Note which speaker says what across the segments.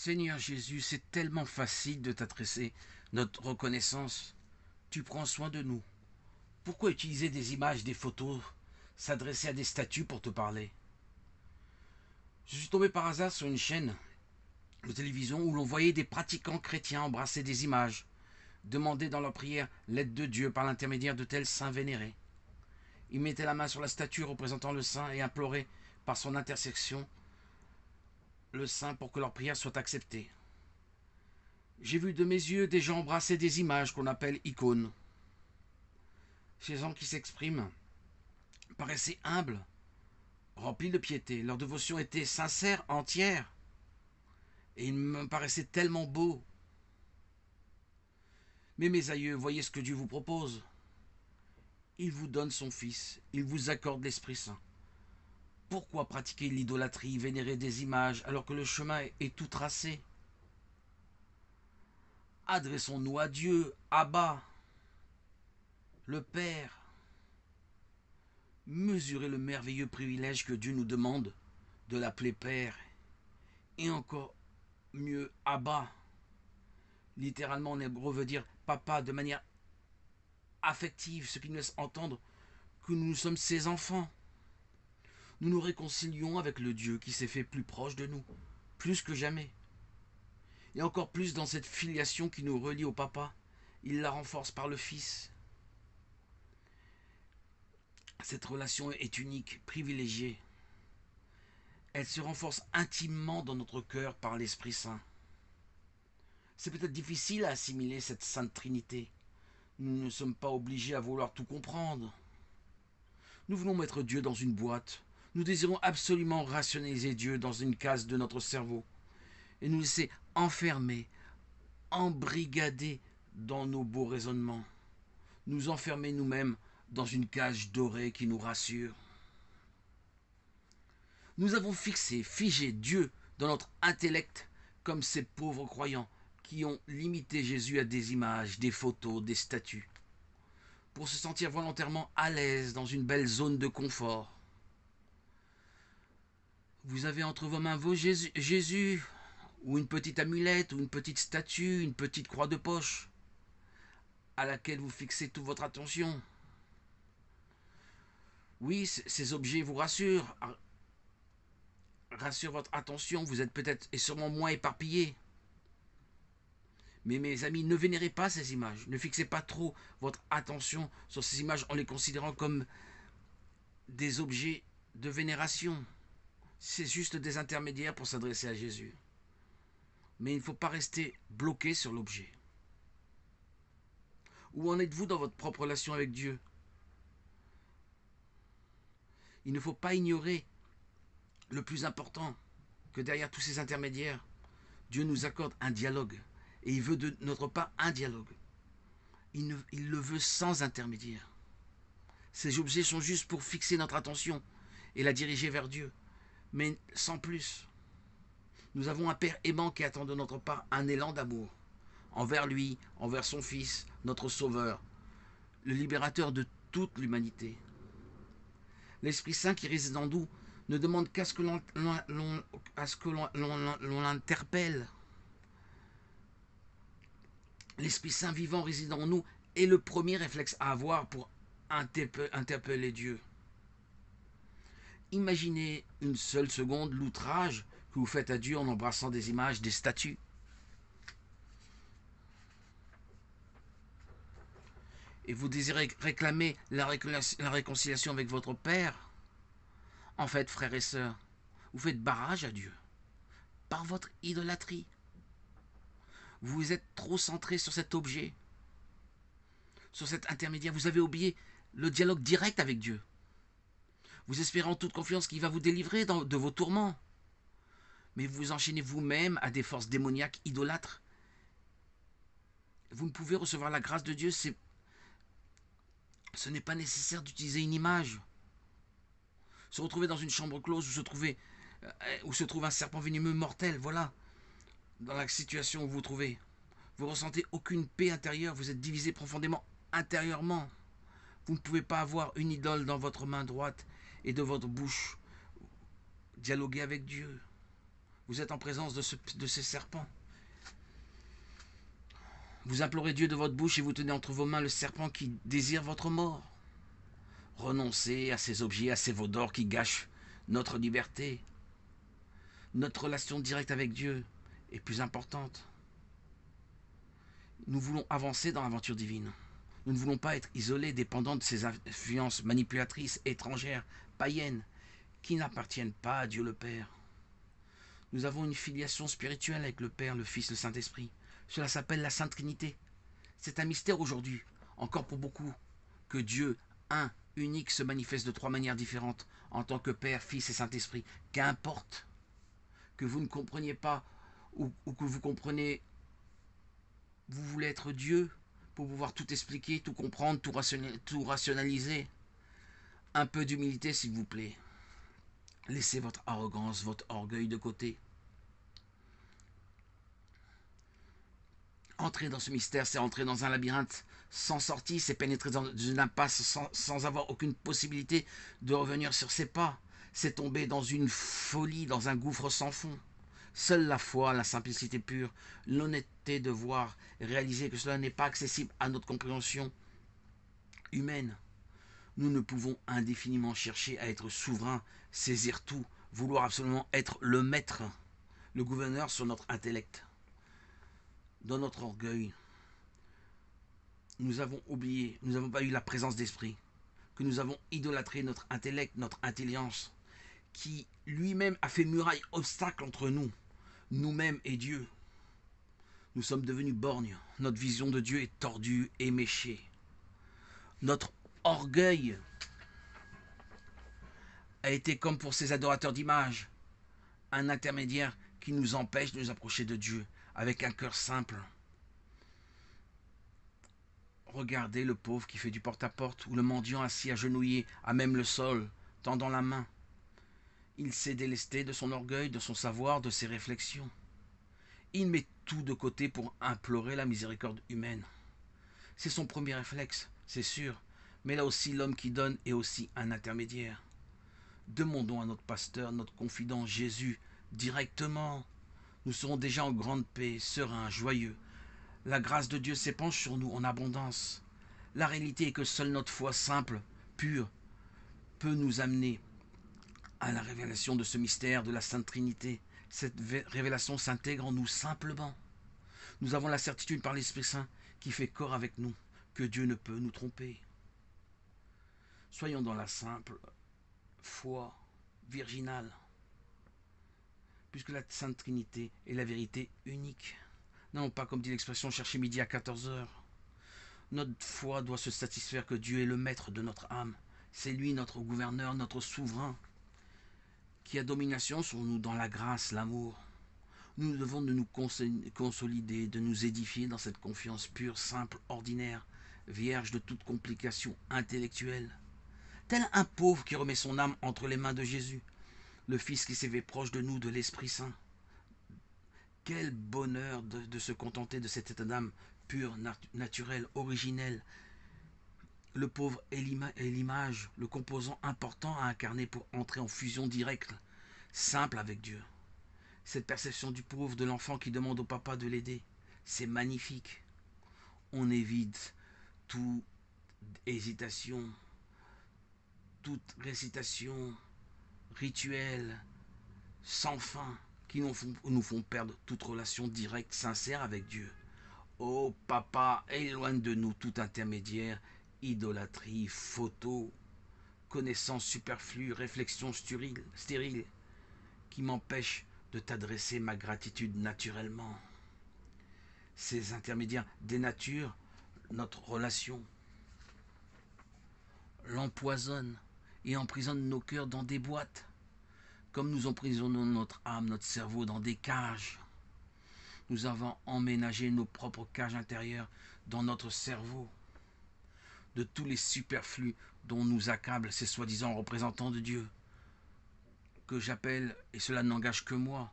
Speaker 1: Seigneur Jésus, c'est tellement facile de t'adresser notre reconnaissance. Tu prends soin de nous. Pourquoi utiliser des images, des photos, s'adresser à des statues pour te parler? Je suis tombé par hasard sur une chaîne de télévision où l'on voyait des pratiquants chrétiens embrasser des images, demander dans leur prière l'aide de Dieu par l'intermédiaire de tels saints vénérés. Ils mettaient la main sur la statue représentant le saint et imploraient par son intercession le saint pour que leur prière soit acceptée. J'ai vu de mes yeux des gens embrasser des images qu'on appelle icônes. Ces gens qui s'expriment paraissaient humbles, remplis de piété. Leur dévotion était sincère, entière. Et il me paraissait tellement beau. Mais mes aïeux, voyez ce que Dieu vous propose. Il vous donne son Fils, il vous accorde l'Esprit Saint. Pourquoi pratiquer l'idolâtrie, vénérer des images, alors que le chemin est tout tracé? Adressons-nous à Dieu, Abba, le Père. Mesurez le merveilleux privilège que Dieu nous demande de l'appeler Père. Et encore mieux, Abba. Littéralement, en hébreu veut dire papa de manière affective, ce qui nous laisse entendre que nous sommes ses enfants. Nous nous réconcilions avec le Dieu qui s'est fait plus proche de nous, plus que jamais. Et encore plus dans cette filiation qui nous relie au papa. Il la renforce par le Fils. Cette relation est unique, privilégiée. Elle se renforce intimement dans notre cœur par l'Esprit Saint. C'est peut-être difficile à assimiler cette Sainte Trinité. Nous ne sommes pas obligés à vouloir tout comprendre. Nous voulons mettre Dieu dans une boîte. Nous désirons absolument rationaliser Dieu dans une case de notre cerveau et nous laisser enfermer, embrigader dans nos beaux raisonnements. Nous enfermer nous-mêmes dans une cage dorée qui nous rassure. Nous avons figé Dieu dans notre intellect comme ces pauvres croyants qui ont limité Jésus à des images, des photos, des statues, pour se sentir volontairement à l'aise dans une belle zone de confort. Vous avez entre vos mains Jésus, ou une petite amulette, ou une petite statue, une petite croix de poche, à laquelle vous fixez toute votre attention. Oui, ces objets vous rassurent votre attention, vous êtes peut-être et sûrement moins éparpillés. Mais mes amis, ne vénérez pas ces images, ne fixez pas trop votre attention sur ces images en les considérant comme des objets de vénération. C'est juste des intermédiaires pour s'adresser à Jésus. Mais il ne faut pas rester bloqué sur l'objet. Où en êtes-vous dans votre propre relation avec Dieu? Il ne faut pas ignorer le plus important, que derrière tous ces intermédiaires, Dieu nous accorde un dialogue. Et il veut de notre part un dialogue. Il le veut sans intermédiaire. Ces objets sont juste pour fixer notre attention et la diriger vers Dieu, mais sans plus. Nous avons un Père aimant qui attend de notre part un élan d'amour, envers lui, envers son Fils, notre Sauveur, le libérateur de toute l'humanité. L'Esprit Saint qui réside en nous ne demande qu'à ce que l'on l'interpelle. L'Esprit Saint vivant réside en nous est le premier réflexe à avoir pour interpeller Dieu. Imaginez une seule seconde l'outrage que vous faites à Dieu en embrassant des images, des statues. Et vous désirez réclamer la réconciliation avec votre Père. En fait, frères et sœurs, vous faites barrage à Dieu par votre idolâtrie. Vous êtes trop centré sur cet objet, sur cet intermédiaire. Vous avez oublié le dialogue direct avec Dieu. Vous espérez en toute confiance qu'il va vous délivrer de vos tourments. Mais vous vous enchaînez vous-même à des forces démoniaques idolâtres. Vous ne pouvez recevoir la grâce de Dieu. Ce n'est pas nécessaire d'utiliser une image. Se retrouver dans une chambre close où se trouve un serpent venimeux mortel, voilà. Dans la situation où vous vous trouvez, vous ressentez aucune paix intérieure, vous êtes divisé profondément intérieurement. Vous ne pouvez pas avoir une idole dans votre main droite et de votre bouche dialoguer avec Dieu. Vous êtes en présence de ces serpents. Vous implorez Dieu de votre bouche et vous tenez entre vos mains le serpent qui désire votre mort. Renoncez à ces objets, à ces veaux d'or qui gâchent notre liberté. Notre relation directe avec Dieu est plus importante. Nous voulons avancer dans l'aventure divine. Nous ne voulons pas être isolés, dépendants de ces influences manipulatrices, étrangères, païennes, qui n'appartiennent pas à Dieu le Père. Nous avons une filiation spirituelle avec le Père, le Fils, le Saint-Esprit. Cela s'appelle la Sainte Trinité. C'est un mystère aujourd'hui, encore pour beaucoup, que Dieu, un, unique, se manifeste de trois manières différentes, en tant que Père, Fils et Saint-Esprit. Qu'importe que vous ne compreniez pas, ou que vous comprenez, vous voulez être Dieu, pour pouvoir tout expliquer, tout comprendre, tout rationaliser. Un peu d'humilité, s'il vous plaît. Laissez votre arrogance, votre orgueil de côté. Entrer dans ce mystère, c'est entrer dans un labyrinthe sans sortie, c'est pénétrer dans une impasse sans avoir aucune possibilité de revenir sur ses pas. C'est tomber dans une folie, dans un gouffre sans fond. Seule la foi, la simplicité pure, l'honnêteté de voir et réaliser que cela n'est pas accessible à notre compréhension humaine. Nous ne pouvons indéfiniment chercher à être souverains, saisir tout, vouloir absolument être le maître, le gouverneur sur notre intellect. Dans notre orgueil, nous avons oublié, nous n'avons pas eu la présence d'esprit, que nous avons idolâtré notre intellect, notre intelligence, qui lui-même a fait muraille, obstacle entre nous, nous-mêmes et Dieu. Nous sommes devenus borgnes, notre vision de Dieu est tordue, éméchée. Notre orgueil a été comme pour ces adorateurs d'images, un intermédiaire qui nous empêche de nous approcher de Dieu avec un cœur simple. Regardez le pauvre qui fait du porte-à-porte ou le mendiant assis agenouillé à même le sol, tendant la main. Il s'est délesté de son orgueil, de son savoir, de ses réflexions. Il met tout de côté pour implorer la miséricorde humaine. C'est son premier réflexe, c'est sûr, mais là aussi l'homme qui donne est aussi un intermédiaire. Demandons à notre pasteur, notre confident Jésus, directement. Nous serons déjà en grande paix, sereins, joyeux. La grâce de Dieu s'épanche sur nous en abondance. La réalité est que seule notre foi simple, pure, peut nous amener à la révélation de ce mystère de la Sainte Trinité. Cette révélation s'intègre en nous simplement. Nous avons la certitude par l'Esprit Saint qui fait corps avec nous que Dieu ne peut nous tromper. Soyons dans la simple foi virginale, puisque la Sainte Trinité est la vérité unique. Non, pas comme dit l'expression chercher midi à 14h. Notre foi doit se satisfaire que Dieu est le maître de notre âme. C'est lui notre gouverneur, notre souverain, qui a domination sur nous dans la grâce, l'amour. Nous devons de nous consolider, de nous édifier dans cette confiance pure, simple, ordinaire, vierge de toute complication intellectuelle. Tel un pauvre qui remet son âme entre les mains de Jésus, le Fils qui s'est fait proche de nous, de l'Esprit Saint. Quel bonheur de se contenter de cet état d'âme pur, naturel, originel. Le pauvre est l'image, le composant important à incarner pour entrer en fusion directe, simple avec Dieu. Cette perception du pauvre, de l'enfant qui demande au papa de l'aider, c'est magnifique. On évite toute hésitation, toute récitation rituelle, sans fin, qui nous font perdre toute relation directe, sincère avec Dieu. Oh papa, éloigne de nous tout intermédiaire, idolâtrie, photo, connaissances superflues, réflexions stériles, qui m'empêchent de t'adresser ma gratitude naturellement. Ces intermédiaires dénaturent notre relation, l'empoisonnent et emprisonnent nos cœurs dans des boîtes, comme nous emprisonnons notre âme, notre cerveau dans des cages. Nous avons emménagé nos propres cages intérieures dans notre cerveau, de tous les superflus dont nous accablent ces soi-disant représentants de Dieu, que j'appelle, et cela n'engage que moi,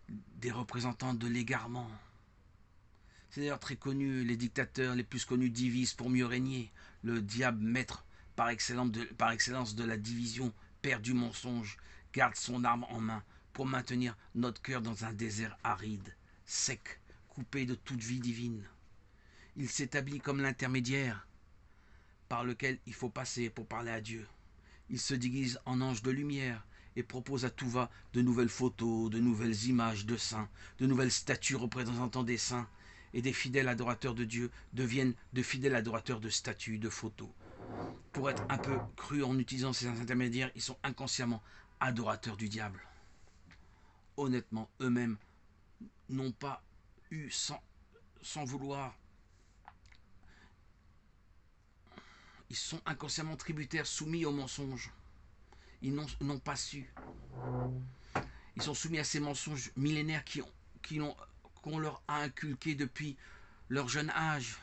Speaker 1: des représentants de l'égarement. C'est d'ailleurs très connu, les dictateurs les plus connus divisent pour mieux régner. Le diable, maître par excellence de la division, père du mensonge, garde son arme en main pour maintenir notre cœur dans un désert aride, sec, coupé de toute vie divine. Il s'établit comme l'intermédiaire par lequel il faut passer pour parler à Dieu. Il se déguise en ange de lumière et propose à tout va de nouvelles photos, de nouvelles images de saints, de nouvelles statues représentant des saints, et des fidèles adorateurs de Dieu deviennent de fidèles adorateurs de statues, de photos. Pour être un peu cru en utilisant ces intermédiaires, ils sont inconsciemment adorateurs du diable. Honnêtement, eux-mêmes n'ont pas eu sans vouloir. Ils sont inconsciemment tributaires, soumis aux mensonges. Ils n'ont pas su. Ils sont soumis à ces mensonges millénaires qu'on leur a inculqués depuis leur jeune âge.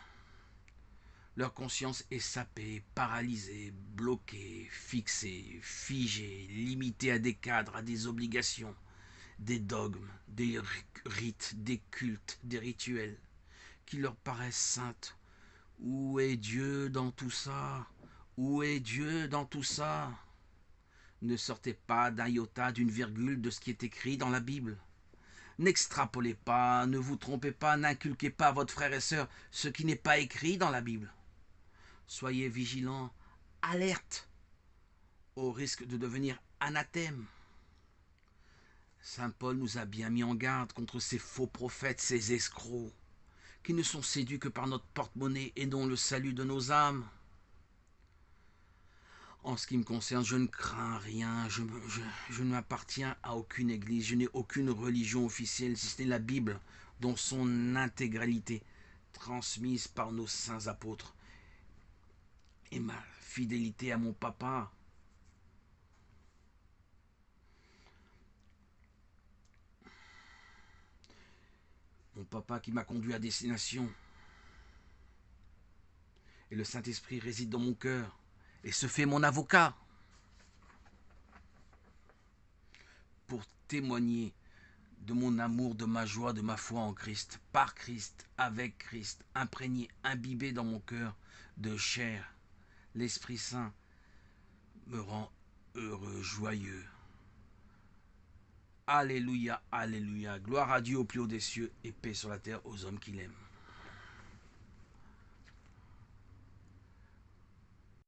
Speaker 1: Leur conscience est sapée, paralysée, bloquée, fixée, figée, limitée à des cadres, à des obligations, des dogmes, des rites, des cultes, des rituels qui leur paraissent saintes. Où est Dieu dans tout ça? Où est Dieu dans tout ça? Ne sortez pas d'un iota, d'une virgule de ce qui est écrit dans la Bible. N'extrapolez pas, ne vous trompez pas, n'inculquez pas à votre frère et sœur ce qui n'est pas écrit dans la Bible. Soyez vigilants, alerte au risque de devenir anathème. Saint Paul nous a bien mis en garde contre ces faux prophètes, ces escrocs, qui ne sont séduits que par notre porte-monnaie et non le salut de nos âmes. En ce qui me concerne, je ne crains rien, je ne m'appartiens à aucune église, je n'ai aucune religion officielle, si ce n'est la Bible, dans son intégralité, transmise par nos saints apôtres. Et ma fidélité à mon papa. Mon papa qui m'a conduit à destination. Et le Saint-Esprit réside dans mon cœur et se fait mon avocat pour témoigner de mon amour, de ma joie, de ma foi en Christ, par Christ, avec Christ, imprégné, imbibé dans mon cœur de chair. L'Esprit Saint me rend heureux, joyeux. Alléluia, alléluia. Gloire à Dieu au plus haut des cieux et paix sur la terre aux hommes qu'il aime.